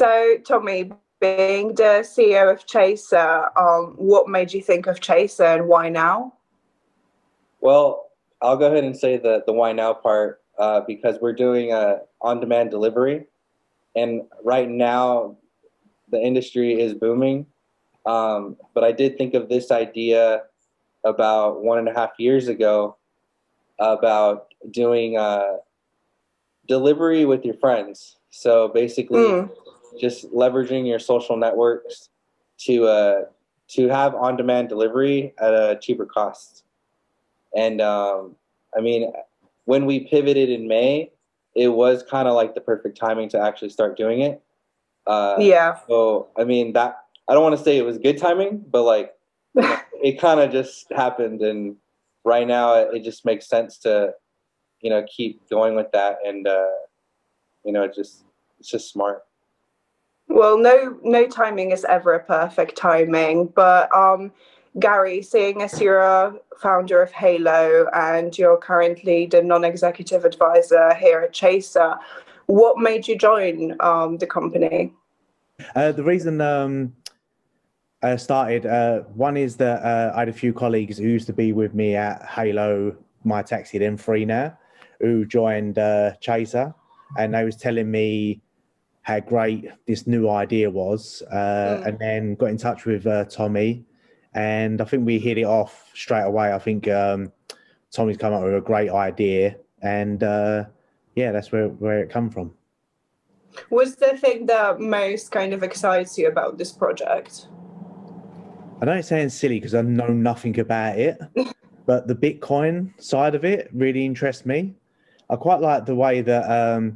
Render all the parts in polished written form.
So, Tommy, being the CEO of Chaser, what made you think of Chaser and why now? Well, I'll go ahead and say the why now part because we're doing a on-demand delivery, and right now the industry is booming. But I did think of this idea about 1.5 years ago about doing delivery with your friends. So basically, Mm. just leveraging your social networks to uh, to have on-demand delivery at a cheaper cost. And I mean, when we pivoted in May, it was kind of like the perfect timing to actually start doing it. Uh, Yeah. so I mean that I don't want to say it was good timing, but like it kind of just happened, and right now it just makes sense to keep going with that, and it's just smart. Well, no timing is ever a perfect timing, but Gary, seeing as you're a founder of Halo and you're currently the non-executive advisor here at Chaser, what made you join the company? The reason I started, one is that I had a few colleagues who used to be with me at Halo, my taxi, then free now, who joined Chaser, and they was telling me how great this new idea was, and then got in touch with Tommy, and I think we hit it off straight away. I think Tommy's come up with a great idea, and yeah, that's where it come from. What's the thing that most kind of excites you about this project? I know it sounds silly because I know nothing about it, but the Bitcoin side of it really interests me. I quite like the way that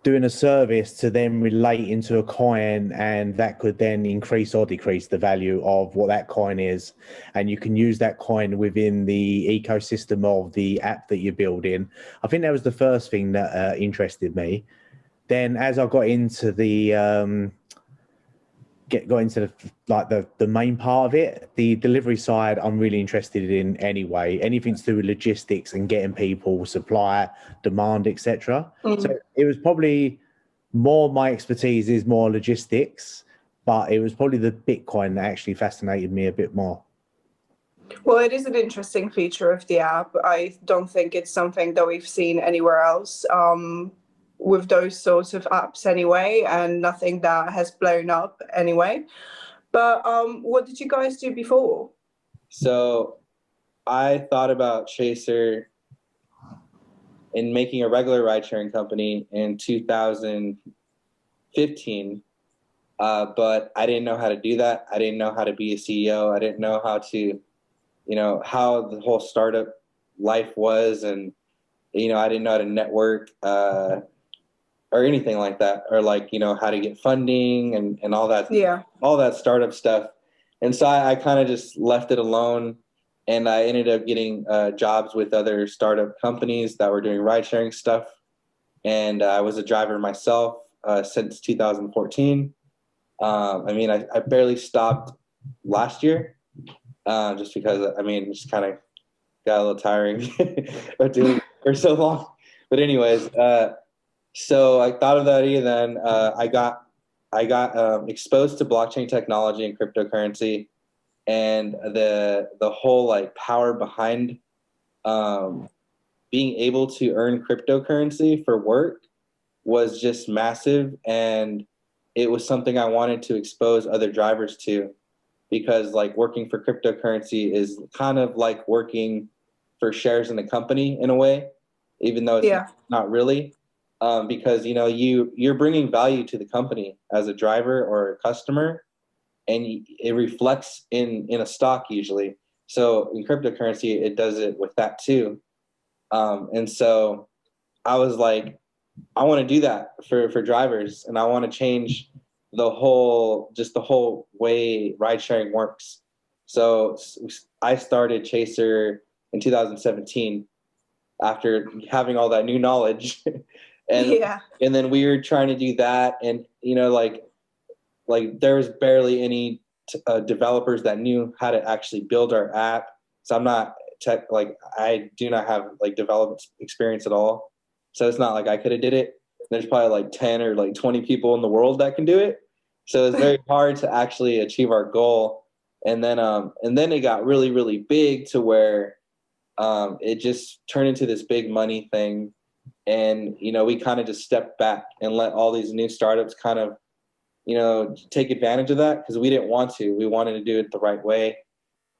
doing a service to then relate into a coin, and that could then increase or decrease the value of what that coin is. And you can use that coin within the ecosystem of the app that you're building. I think that was the first thing that interested me. Then as I got into the got into the main part of it, the delivery side I'm really interested in anyway. Anything to do with logistics and getting people, supply, demand, etc. So it was probably more, my expertise is more logistics, but it was probably the Bitcoin that actually fascinated me a bit more. Well, it is an interesting feature of the app. I don't think it's something that we've seen anywhere else with those sorts of apps anyway, and nothing that has blown up anyway. But what did you guys do before? So I thought about Chaser in making a regular ride sharing company in 2015, but I didn't know how to do that. I didn't know how to be a CEO. I didn't know how to, how the whole startup life was, and I didn't know how to network or anything like that, or like how to get funding and all that startup stuff. And so I kind of just left it alone, and I ended up getting jobs with other startup companies that were doing ride sharing stuff. And I was a driver myself since 2014. I mean, I barely stopped last year just because, I mean, just kind of got a little tiring of doing it for so long. But anyways, so I thought of that idea. Then I got exposed to blockchain technology and cryptocurrency, and the whole like power behind um, being able to earn cryptocurrency for work was just massive, and it was something I wanted to expose other drivers to, because like working for cryptocurrency is kind of like working for shares in a company in a way, even though it's not really, because you're bringing value to the company as a driver or a customer, and it reflects in a stock usually. So in cryptocurrency, it does it with that too. And so I was like, I want to do that for drivers, and I want to change the whole way ride sharing works. So I started Chaser in 2017 after having all that new knowledge. and Yeah. and then we were trying to do that, and like there was barely any developers that knew how to actually build our app. So I'm not tech, like I do not have like development experience at all, so it's not like I could have did it. there's probably like 10 or like 20 people in the world that can do it. So it's very hard to actually achieve our goal. And then it got really, really big to where it just turned into this big money thing. And, we kind of just stepped back and let all these new startups kind of, take advantage of that, because we didn't want to. We wanted to do it the right way.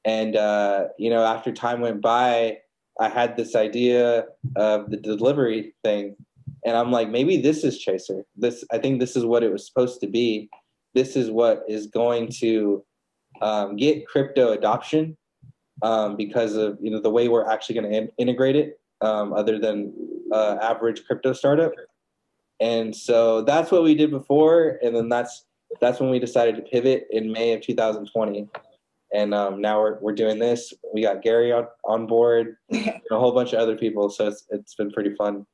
And, after time went by, I had this idea of the delivery thing. And I'm like, maybe this is Chaser. I think this is what it was supposed to be. This is what is going to get crypto adoption, because of the way we're actually going to integrate it, other than average crypto startup. And so that's what we did before, and then that's when we decided to pivot in May of 2020. And now we're doing this. We got Gary on board, and a whole bunch of other people. So it's been pretty fun.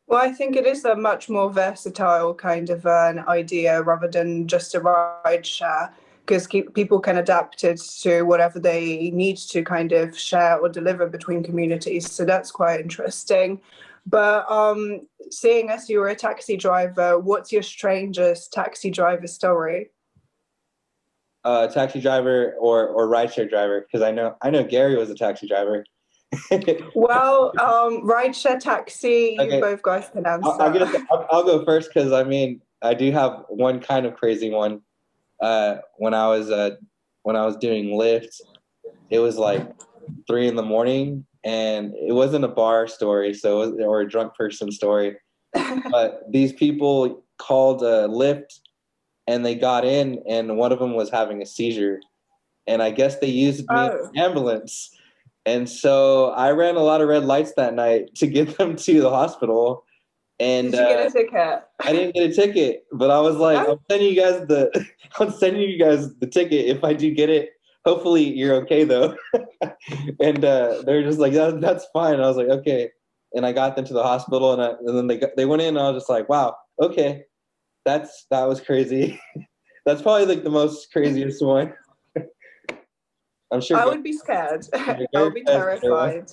Well, I think it is a much more versatile kind of an idea rather than just a ride share, because people can adapt it to whatever they need to kind of share or deliver between communities. So that's quite interesting. But seeing as you were a taxi driver, what's your strangest taxi driver story? Taxi driver or rideshare driver, because I know Gary was a taxi driver. Well, rideshare, taxi, Okay. you both guys can answer. I'll go first, because I do have one kind of crazy one. When I was doing Lyft, it was like 3 a.m, and it wasn't a bar story, or a drunk person story. But these people called Lyft, and they got in, and one of them was having a seizure, and I guess they used me as an ambulance. And so I ran a lot of red lights that night to get them to the hospital. And did you get a ticket? I didn't get a ticket, but I was like, I'm sending you guys the ticket if I do get it. Hopefully you're okay though. And they're just like, that's fine. And I was like, okay. And I got them to the hospital, and then they went in, and I was just like, wow, okay, that was crazy. That's probably like the most craziest one. I'm sure I would be scared. I would be terrified.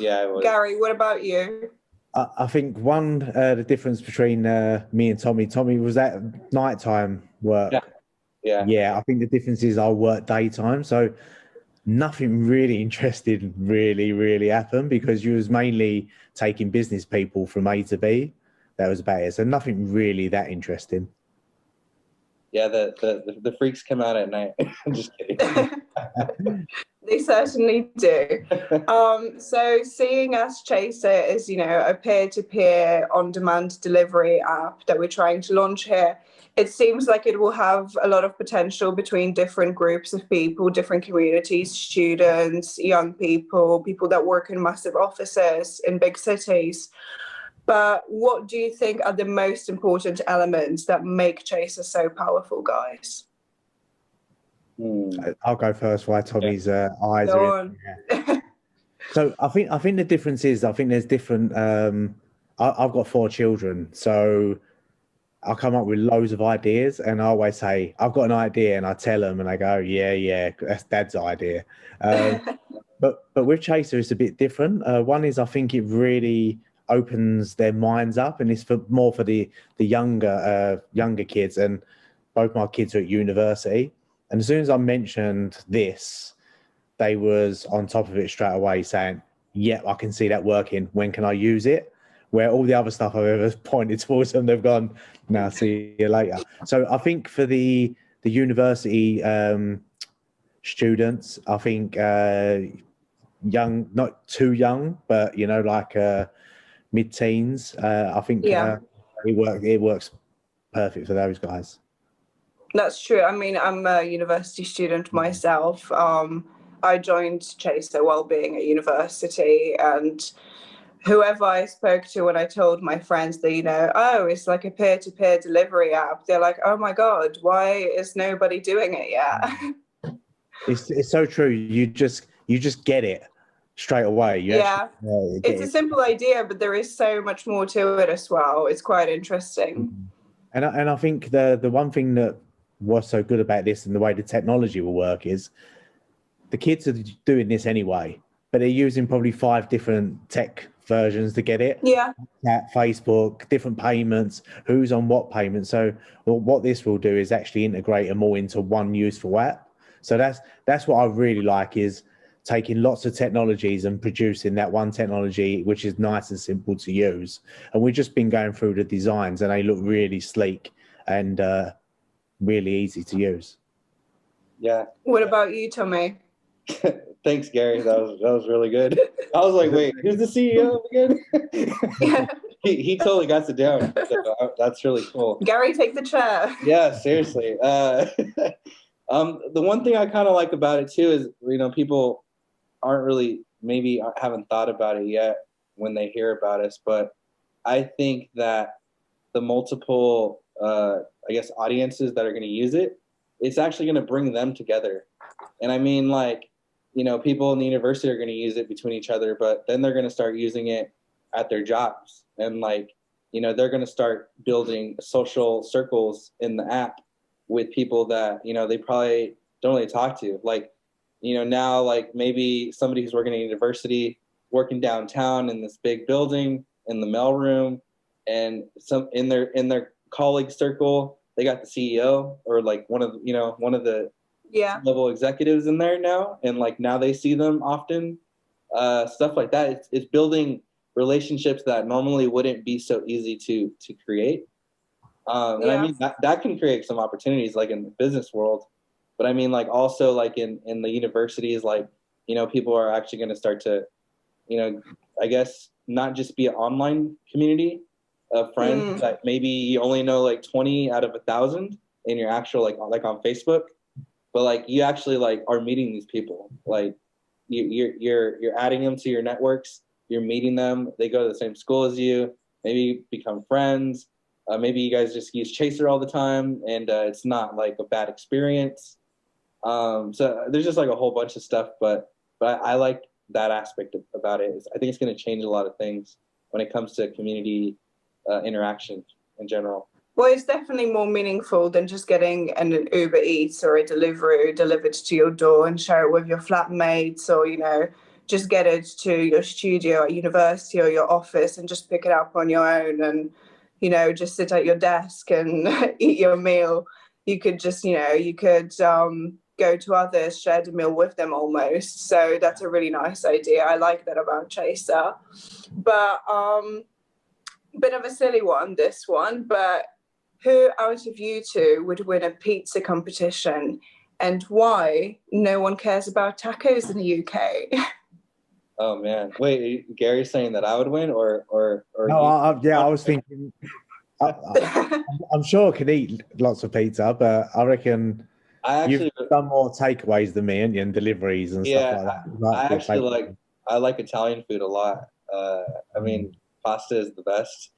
Yeah, I would. Gary, what about you? I think the difference between me and Tommy was at nighttime work. Yeah. I think the difference is I work daytime, so nothing really interesting really happened, because you was mainly taking business people from A to B. That was about it. So nothing really that interesting. Yeah, the freaks come out at night. I'm just kidding. They certainly do. So seeing as Chaser is, a peer-to-peer on-demand delivery app that we're trying to launch here, it seems like it will have a lot of potential between different groups of people, different communities, students, young people, people that work in massive offices in big cities. But what do you think are the most important elements that make Chaser so powerful, guys? I'll go first while Tommy's eyes Go are on. in. So I think the difference is, I think there's different. I've got 4 children, so I come up with loads of ideas, and I always say, I've got an idea, and I tell them, and they go, yeah, that's Dad's idea. But with Chaser, it's a bit different. One is, I think it really opens their minds up, and it's more for the younger kids. And both my kids are at university, and as soon as I mentioned this, they was on top of it straight away, saying, "Yeah, I can see that working. When can I use it?" Where all the other stuff I've ever pointed towards them, they've gone, "No, see you later." So I think for the university students, I think young, not too young, but like mid-teens, I think it works perfect for those guys. That's true. I mean, I'm a university student myself. I joined Chaser while being at university, and whoever I spoke to when I told my friends that, it's like a peer-to-peer delivery app, they're like, oh my God, why is nobody doing it yet? It's so true. You just get it straight away. It's a simple idea, but there is so much more to it as well. It's quite interesting. And I think the one thing that was so good about this and the way the technology will work is the kids are doing this anyway, but they're using probably 5 different tech versions to get it. Yeah. At Facebook, different payments, who's on what payment. So what this will do is actually integrate them all into one useful app. So that's what I really like, is taking lots of technologies and producing that one technology which is nice and simple to use. And we've just been going through the designs and they look really sleek and really easy to use. Yeah. What about you, Tommy? Thanks, Gary. That was really good. I was like, wait, who's the CEO again? Yeah. he totally got it down. So, that's really cool. Gary, take the chair. Yeah, seriously. The one thing I kind of like about it too is, people aren't really, maybe haven't thought about it yet when they hear about us, but I think that the multiple, I guess, audiences that are going to use it, it's actually going to bring them together. And I mean, like, people in the university are going to use it between each other, but then they're going to start using it at their jobs. And like, they're going to start building social circles in the app with people that, they probably don't really talk to. Like, now, like maybe somebody who's working at a university, working downtown in this big building in the mailroom, and some in their colleague circle, they got the CEO or like one of the level executives in there now, and like now they see them often, stuff like that. It's building relationships that normally wouldn't be so easy to create. And I mean that can create some opportunities like in the business world, but I mean like also like in the universities, like people are actually going to start to I guess not just be an online community of friends that maybe you only know like 20 out of 1,000 in your actual like on Facebook, but like you actually like are meeting these people, like you're adding them to your networks, you're meeting them, they go to the same school as you, maybe become friends, maybe you guys just use Chaser all the time and it's not like a bad experience. So there's just like a whole bunch of stuff, but I like that aspect about it. I think it's going to change a lot of things when it comes to community interaction in general. Well, it's definitely more meaningful than just getting an Uber Eats or a Deliveroo delivered to your door and share it with your flatmates, or, just get it to your studio at university or your office and just pick it up on your own and, just sit at your desk and eat your meal. You could just, go to others, share the meal with them almost. So that's a really nice idea. I like that about Chaser. But bit of a silly one, this one, but who out of you two would win a pizza competition and why no one cares about tacos in the UK? Oh man. Wait, Gary's saying that I would win or No, I was thinking I'm sure I can eat lots of pizza, but I reckon you've done more takeaways than me and deliveries and stuff like that. I like Italian food a lot. I mean, pasta is the best.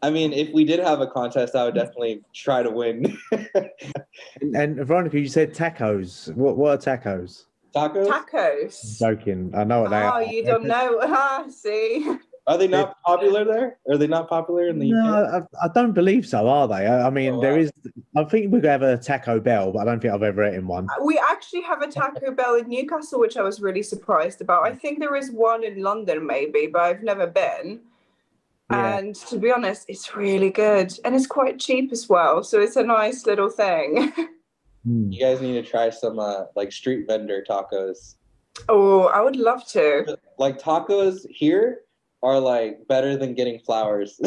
I mean, if we did have a contest, I would definitely try to win. And Veronica, you said tacos. What are tacos? Tacos? Tacos. I'm joking. I know what they are. Oh, you don't know. See? Are they not popular there? Are they not popular in the UK? No, I don't believe so, are they? I mean, wow. there is. I think we have a Taco Bell, but I don't think I've ever eaten one. We actually have a Taco Bell in Newcastle, which I was really surprised about. I think there is one in London, maybe, but I've never been. Yeah. And to be honest, it's really good. And it's quite cheap as well. So it's a nice little thing. You guys need to try some like street vendor tacos. Oh, I would love to. Like tacos here are like better than getting flowers.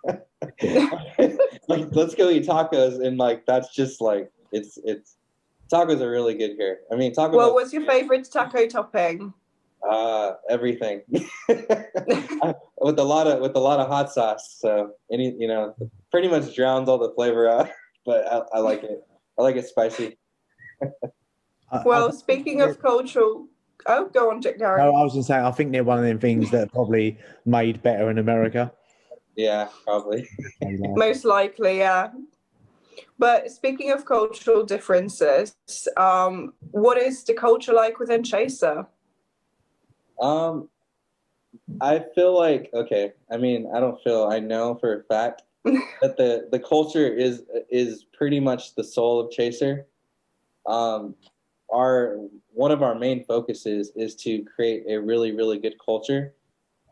Like let's go eat tacos, and like that's just like it's tacos are really good here. I mean, tacos. Well, what's your favorite taco topping? Everything. with a lot of hot sauce. So pretty much drowns all the flavor out. But I like it. I like it spicy. Well, speaking of cultural. Oh, go on, Gary. No, I was going to say, I think they're one of them things that are probably made better in America. Yeah, probably. Most likely, yeah. But speaking of cultural differences, what is the culture like within Chaser? I feel like, okay, I mean, I know for a fact that the culture is pretty much the soul of Chaser. our one of our main focuses is to create a really, really good culture,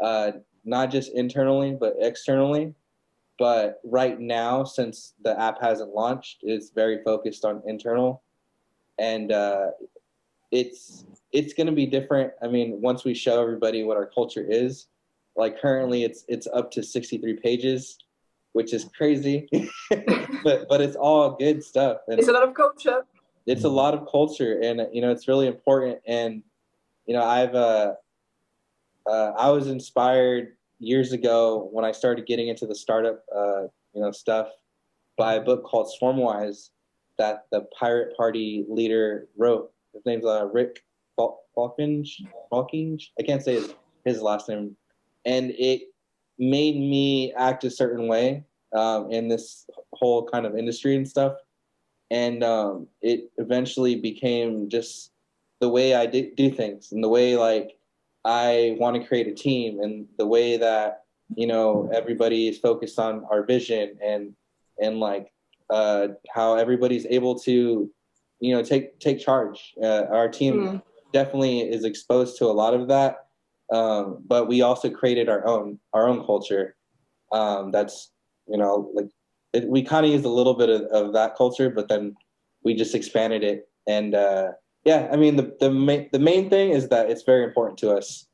not just internally but externally. But right now, since the app hasn't launched, it's very focused on internal, and it's going to be different. I mean, once we show everybody what our culture is, like currently, it's up to 63 pages, which is crazy, but it's all good stuff. And It's a lot of culture. it's a lot of culture, and it's really important. And I was inspired years ago when I started getting into the startup stuff by a book called Swarmwise that the Pirate Party leader wrote. His name's Rick Falkinge. I can't say his last name, and it made me act a certain way in this whole kind of industry and stuff. And it eventually became just the way I do things, and the way like I want to create a team, and the way that everybody is focused on our vision, and like how everybody's able to take charge. Our team definitely is exposed to a lot of that, but we also created our own culture. That's we kind of used a little bit of that culture, but then we just expanded it. And yeah, I mean, the main thing is that it's very important to us.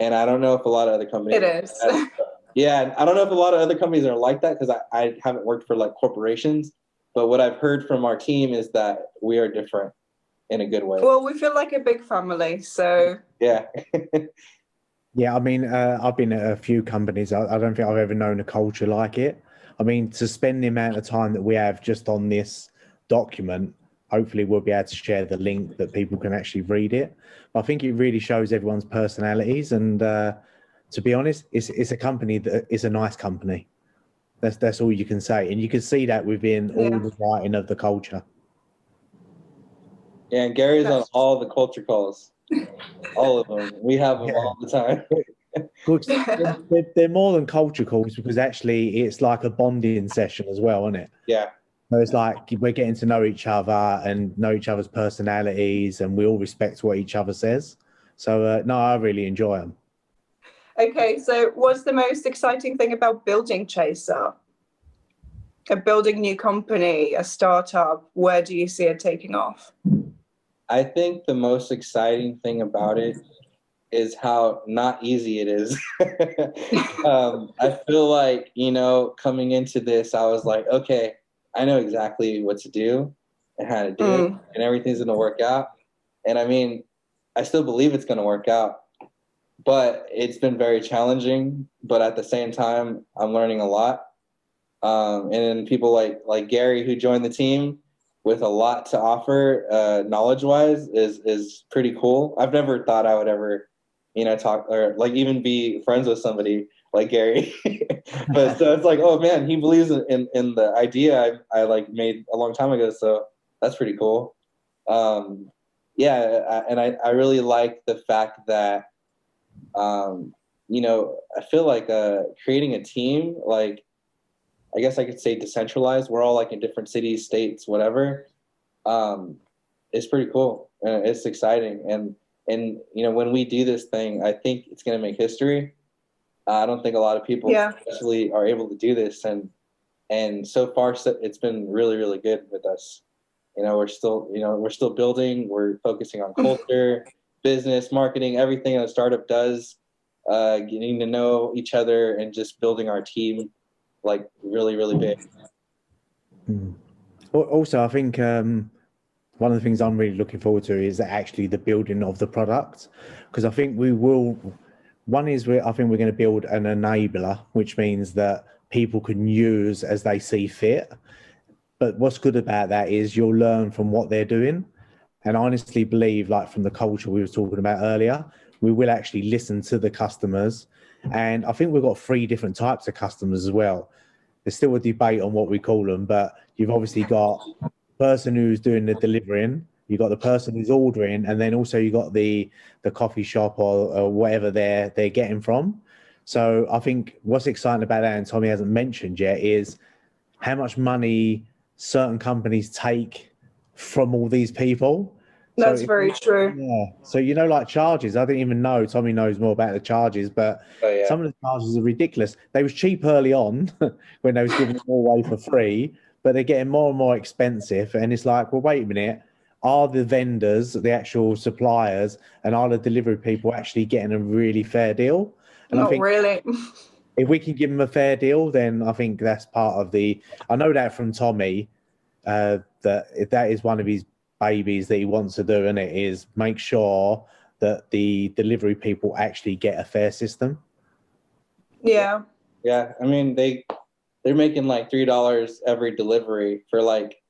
And I don't know if a lot of other companies. It is. Yeah, I don't know if a lot of other companies are like that, because I haven't worked for like corporations. But what I've heard from our team is that we are different in a good way. Well, we feel like a big family, so. Yeah. Yeah, I mean, I've been at a few companies. I don't think I've ever known a culture like it. I mean, to spend the amount of time that we have just on this document, hopefully we'll be able to share the link that people can actually read it. But I think it really shows everyone's personalities. And to be honest, it's a company that is a nice company. That's all you can say. And you can see that within all the writing of the culture. Yeah, and Gary's on all the culture calls. All of them. We have them all the time. They're more than culture calls, because actually it's like a bonding session as well, isn't it? Yeah. So it's like we're getting to know each other and know each other's personalities, and we all respect what each other says. So no, I really enjoy them. Okay, so what's the most exciting thing about building Chaser? A building new company, a startup, where do you see it taking off? I think the most exciting thing about it is how not easy it is. I feel like, coming into this, I was like, okay, I know exactly what to do and how to do it, and everything's going to work out. And I mean, I still believe it's going to work out, but it's been very challenging. But at the same time, I'm learning a lot. And then people like Gary, who joined the team with a lot to offer, knowledge-wise, is pretty cool. I've never thought I would ever, talk or like even be friends with somebody like Gary. But so it's like, oh man, he believes in the idea I like made a long time ago. So that's pretty cool. Yeah, and I really like the fact that, I feel like creating a team, like, I guess I could say decentralized. We're all like in different cities, states, whatever. It's pretty cool. It's exciting. And when we do this thing, I think it's going to make history. I don't think a lot of people especially are able to do this. And so far, it's been really, really good with us. We're still building. We're focusing on culture, business, marketing, everything a startup does, getting to know each other and just building our team like really, really big. Also, I think one of the things I'm really looking forward to is actually the building of the product, because I think we will. One is I think we're going to build an enabler, which means that people can use as they see fit. But what's good about that is you'll learn from what they're doing. And I honestly believe, like from the culture we were talking about earlier, we will actually listen to the customers. And I think we've got 3 different types of customers as well. There's still a debate on what we call them, but you've obviously got the person who's doing the delivering, you've got the person who's ordering, and then also you got the coffee shop or whatever they're getting from. So I think what's exciting about that, and Tommy hasn't mentioned yet, is how much money certain companies take from all these people. So That's very true. yeah, so like charges, I didn't even know. Tommy knows more about the charges, but Oh yeah. some of the charges are ridiculous. They was cheap early on when they was giving them all away for free, but they're getting more and more expensive. And it's like, well, wait a minute, are the vendors, the actual suppliers, and are the delivery people actually getting a really fair deal? And I Not think really. if we can give them a fair deal, then I think that's part of the. I know that from Tommy, that is one of his babies that he wants to do, and it is make sure that the delivery people actually get a fair system. Yeah. Yeah, I mean they're making like $3 every delivery for like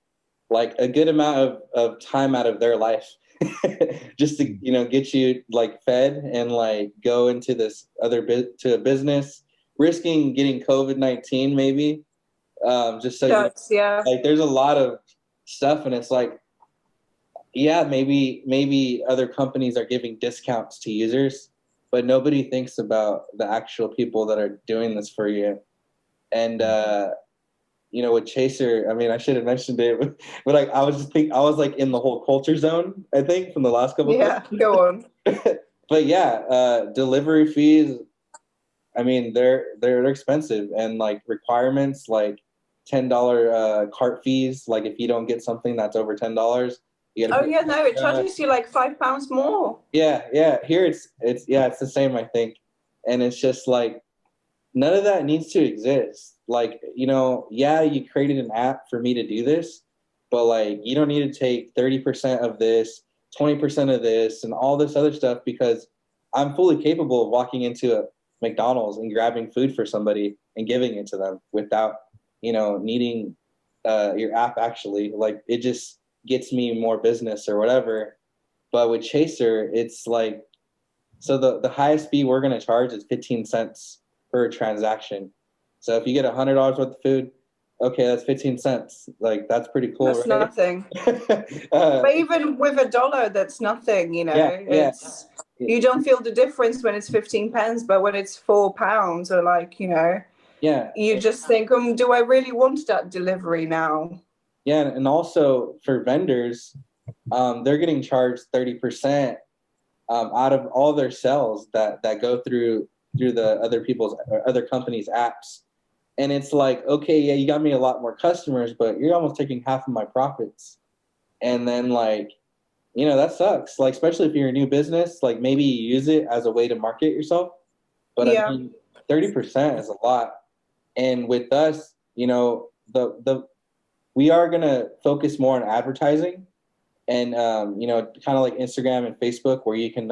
a good amount of time out of their life, just to get you like fed and like go into this to a business, risking getting COVID-19 maybe, just so That's yeah. like there's a lot of stuff, and it's like, yeah, maybe other companies are giving discounts to users, but nobody thinks about the actual people that are doing this for you. And with Chaser, I mean, I should have mentioned it, but like I was like in the whole culture zone, I think, from the last couple of Yeah, go on. But yeah, delivery fees, I mean, they're expensive, and like requirements like $10 cart fees, like if you don't get something that's over $10, you gotta Oh yeah, no, it charges you like £5 more. Yeah. Here it's the same, I think. And it's just like none of that needs to exist. Like, yeah, you created an app for me to do this, but like you don't need to take 30% of this, 20% of this, and all this other stuff, because I'm fully capable of walking into a McDonald's and grabbing food for somebody and giving it to them without, needing your app actually. Like it just gets me more business or whatever. But with Chaser, it's like, so the highest fee we're going to charge is 15 cents per transaction. So if you get $100 worth of food, okay, that's 15 cents. Like that's pretty cool, That's right? nothing. But even with $1, that's nothing. Yeah. You don't feel the difference when it's 15 pence, but when it's £4 or like, yeah, you just think, do I really want that delivery now? yeah, and also for vendors, they're getting charged 30% out of all their sales that go through the other companies' apps. And it's like, okay, yeah, you got me a lot more customers, but you're almost taking half of my profits. And then like, that sucks. Like, especially if you're a new business, like maybe you use it as a way to market yourself. But Yeah. I mean, 30% is a lot. And with us, we are gonna focus more on advertising, and kind of like Instagram and Facebook, where you can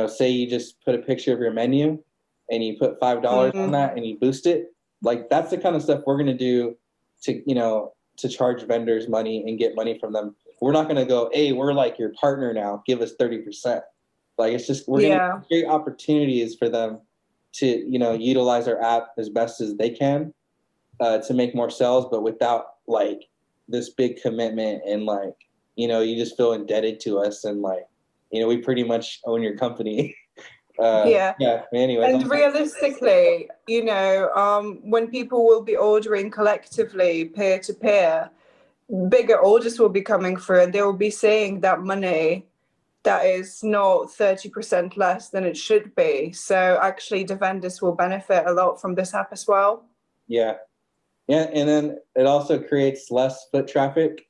say you just put a picture of your menu and you put $5 on that and you boost it. Like that's the kind of stuff we're gonna do to charge vendors money and get money from them. We're not gonna go, hey, we're like your partner now, give us 30%. Like it's just we're gonna create opportunities for them to utilize our app as best as they can to make more sales, but without like this big commitment, and like you just feel indebted to us, and like we pretty much own your company. Yeah. Anyways, and realistically, when people will be ordering collectively, peer to peer, bigger orders will be coming through, and they will be seeing that money that is not 30% less than it should be. So actually the vendors will benefit a lot from this app as well. Yeah, and then it also creates less foot traffic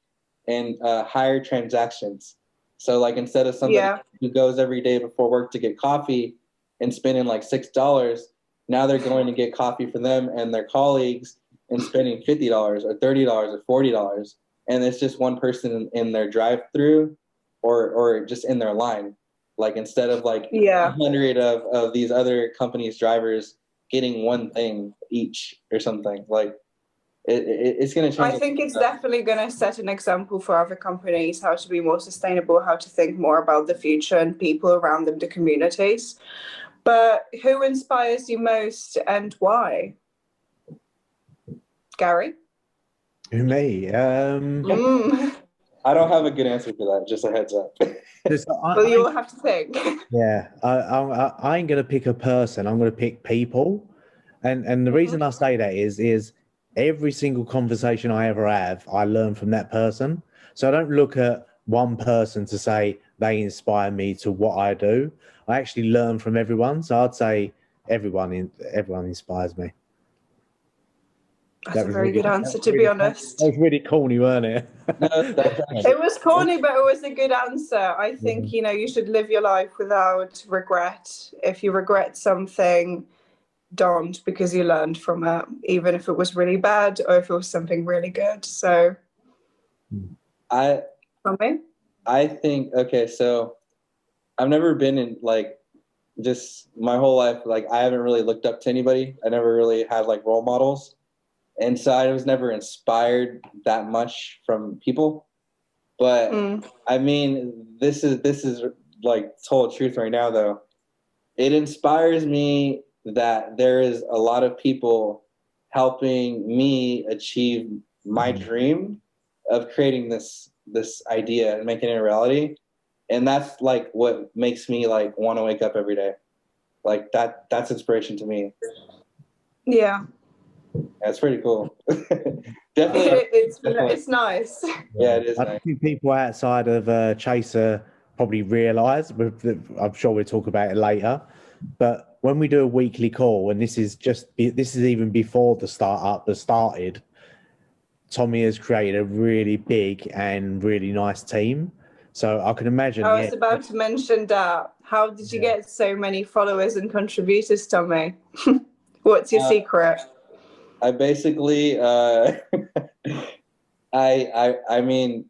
and higher transactions. So like instead of somebody who goes every day before work to get coffee and spending like $6, now they're going to get coffee for them and their colleagues and spending $50 or $30 or $40. And it's just one person in their drive-through or just in their line. Like instead of like 100 of these other companies' drivers getting one thing each or something. Like it's going to change. I think it's definitely going to set an example for other companies how to be more sustainable, how to think more about the future and people around them, the communities. But who inspires you most and why? Gary? Who, me? I don't have a good answer for that. Just a heads up. Well, you'll have to think. Yeah, I ain't gonna pick a person. I'm gonna pick people, and the reason I say that is every single conversation I ever have, I learn from that person. So I don't look at one person to say they inspire me to what I do. I actually learn from everyone. So I'd say everyone inspires me. That's a very good answer, to be honest. That was really corny, weren't it? No, that's actually, It was corny, but it was a good answer. I think, you should live your life without regret. If you regret something, don't, because you learned from it, even if it was really bad or if it was something really good. So, I for me, I think, okay, so I've never been in like, just my whole life, like I haven't really looked up to anybody. I never really had like role models. And so I was never inspired that much from people. But I mean, this is like total truth right now though. It inspires me that there is a lot of people helping me achieve my dream of creating this idea and making it a reality. And that's like what makes me like want to wake up every day. Like that's inspiration to me. yeah. That's pretty cool. Definitely. It's nice. Yeah, it is I nice. don't think people outside of Chaser probably realise. I'm sure we'll talk about it later. But when we do a weekly call, and this is even before the startup has started, Tommy has created a really big and really nice team. So I can imagine. I was about to mention that. How did you get so many followers and contributors, Tommy? What's your secret? I basically, I mean,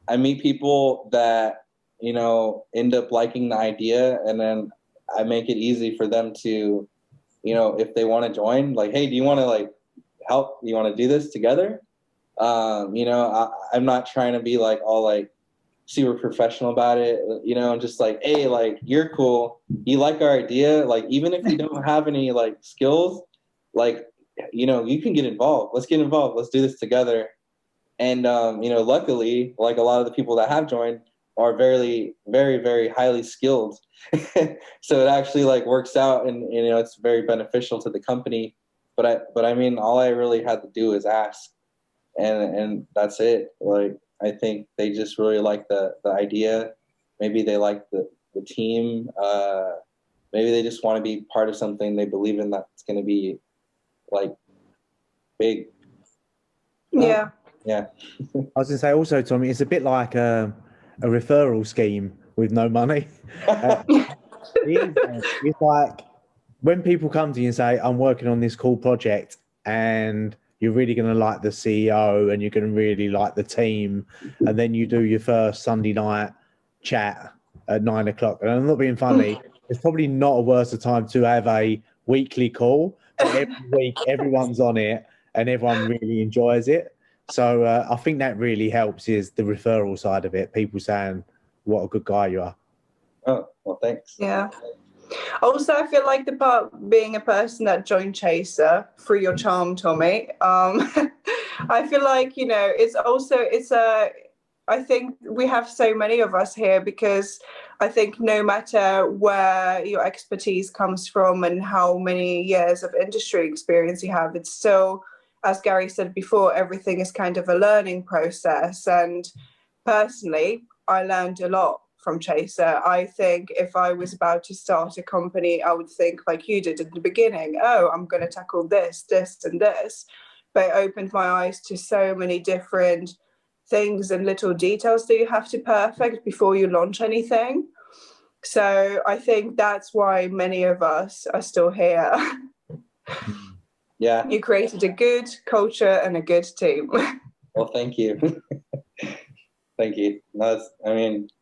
I meet people that, end up liking the idea, and then I make it easy for them to, if they want to join, like, hey, do you want to like help? You want to do this together? I'm not trying to be like all like super professional about it. I'm just like, hey, like you're cool. You like our idea. Like, even if you don't have any like skills, like, you can get involved. Let's get involved. Let's do this together. And, luckily, like a lot of the people that have joined are very, very, very highly skilled. So it actually like works out, and, it's very beneficial to the company. But I mean, all I really had to do is ask, and that's it. Like, I think they just really like the idea. Maybe they like the team. Maybe they just want to be part of something they believe in that's going to be like big. Yeah. I was going to say also, Tommy, it's a bit like a referral scheme with no money. It's like when people come to you and say, I'm working on this cool project, and you're really going to like the CEO and you're going to really like the team, and then you do your first Sunday night chat at 9 o'clock. And I'm not being funny. It's probably not a worse time to have a weekly call, but every week everyone's on it and everyone really enjoys it. So I think that really helps, is the referral side of it. People saying what a good guy you are. Oh, well, thanks. Yeah. Also, I feel like the part being a person that joined Chaser through your charm, Tommy. I feel like, I think we have so many of us here because I think no matter where your expertise comes from and how many years of industry experience you have, it's still, as Gary said before, everything is kind of a learning process. And personally, I learned a lot from Chaser. I think if I was about to start a company, I would think like you did at the beginning, oh, I'm going to tackle this, and this. But it opened my eyes to so many different things and little details that you have to perfect before you launch anything. So I think that's why many of us are still here. Yeah. You created a good culture and a good team. Well, thank you. Thank you.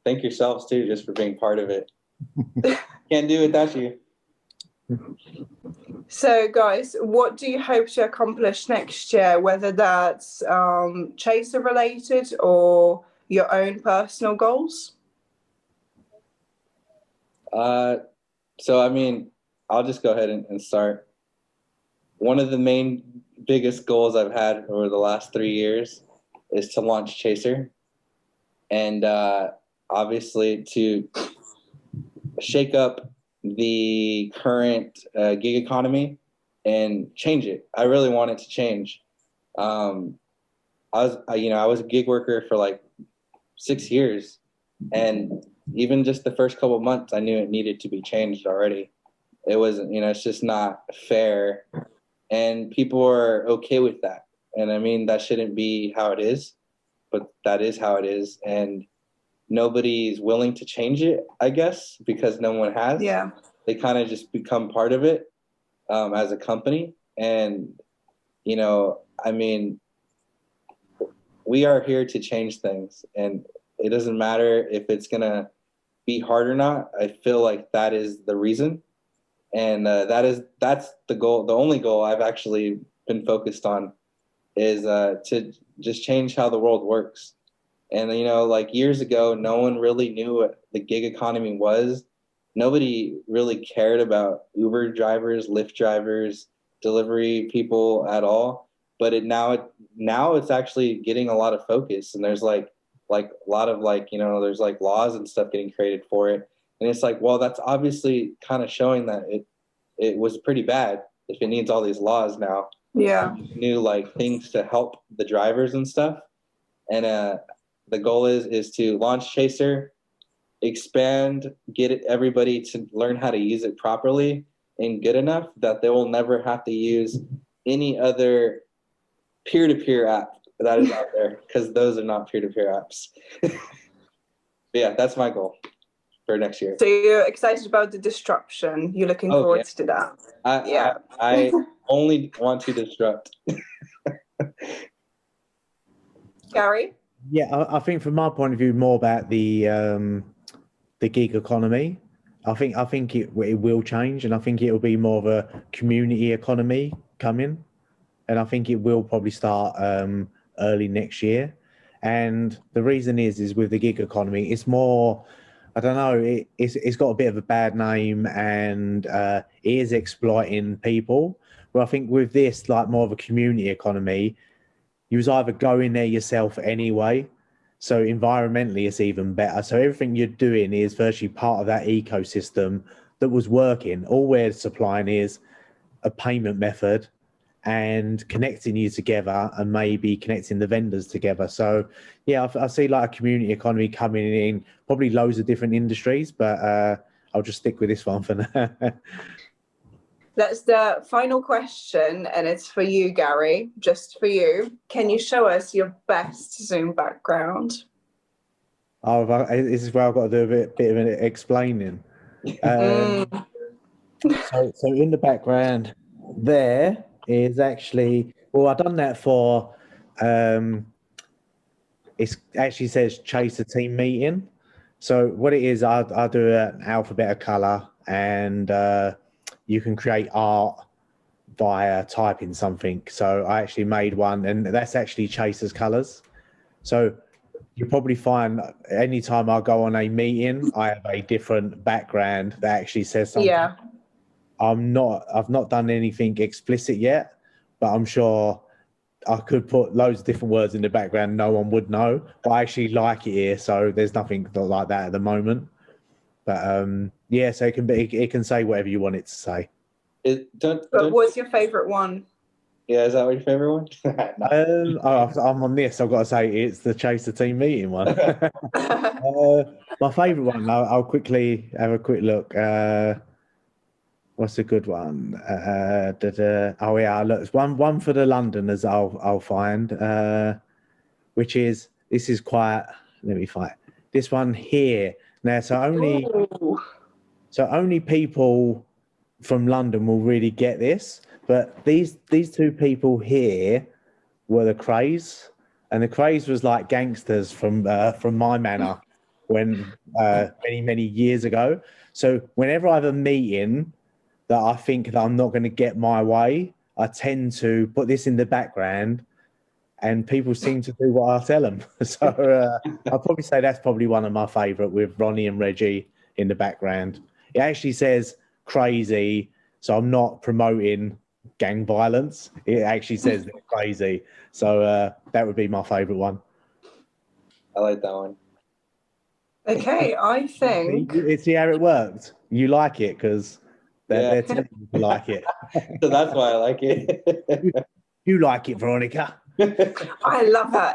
Thank yourselves too, just for being part of it. Can't do it without you. So, guys, what do you hope to accomplish next year, whether that's Chaser related or your own personal goals? I'll just go ahead and start. One of the main biggest goals I've had over the last 3 years is to launch Chaser. And obviously to shake up the current gig economy and change it. I really want it to change. I was a gig worker for like 6 years, and even just the first couple of months, I knew it needed to be changed already. It wasn't, it's just not fair, and people are okay with that. And I mean, that shouldn't be how it is, but that is how it is, and nobody's willing to change it, I guess, because no one has. Yeah. They kind of just become part of it as a company. And, I mean, we are here to change things, and it doesn't matter if it's going to be hard or not. I feel like that is the reason. And that's the goal. The only goal I've actually been focused on is to just change how the world works. And, like years ago, no one really knew what the gig economy was. Nobody really cared about Uber drivers, Lyft drivers, delivery people at all. But now it's actually getting a lot of focus, and there's like a lot of there's like laws and stuff getting created for it. And it's like, well, that's obviously kind of showing that it was pretty bad if it needs all these laws now. Yeah. New like things to help the drivers and stuff. And the goal is to launch Chaser, expand, get everybody to learn how to use it properly and good enough that they will never have to use any other peer-to-peer app that is out there, because those are not peer-to-peer apps. Yeah, that's my goal for next year. So you're excited about the disruption. You're looking forward to that. I only want to disrupt. Gary? Yeah, I think from my point of view, more about the gig economy. I think it will change, and I think it will be more of a community economy coming, and I think it will probably start early next year. And the reason is with the gig economy, it's more, I don't know, it's got a bit of a bad name, and it is exploiting people. But I think with this, like more of a community economy, you was either go in there yourself anyway. So environmentally, it's even better. So everything you're doing is virtually part of that ecosystem that was working. All we're supplying is a payment method and connecting you together, and maybe connecting the vendors together. So yeah, I see like a community economy coming in, probably loads of different industries, but I'll just stick with this one for now. That's the final question, and it's for you, Gary, just for you. Can you show us your best Zoom background? This is where I've got to do a bit of an explaining. So in the background there is actually, well, I've done that for, it actually says Chaser team meeting. So what it is, I do an alphabet of color, and you can create art via typing something. So I actually made one, and that's actually Chaser's colors. So you probably find anytime I go on a meeting, I have a different background that actually says something. Yeah. I've not done anything explicit yet, but I'm sure I could put loads of different words in the background. No one would know, but I actually like it here. So there's nothing like that at the moment. But yeah, so it can say whatever you want it to say. But what's your favorite one? Yeah, is that your favorite one? I'm on this. I've got to say it's the Chaser team meeting one. My favorite one. I'll quickly have a quick look. What's a good one? Oh yeah, look, it's one for the Londoners. I'll find, which is, this is quite. Let me find this one here. Now, so only people from London will really get this. But these two people here were the Krays, and the Krays was like gangsters from my manor when many years ago. So whenever I have a meeting that I think that I'm not going to get my way, I tend to put this in the background, and people seem to do what I tell them. So I'll probably say that's probably one of my favourite, with Ronnie and Reggie in the background. It actually says crazy, so I'm not promoting gang violence. It actually says they're crazy. So that would be my favourite one. I like that one. Okay, I think See how it worked. You like it because they're telling you to like it. So that's why I like it. You like it, Veronica. I love her.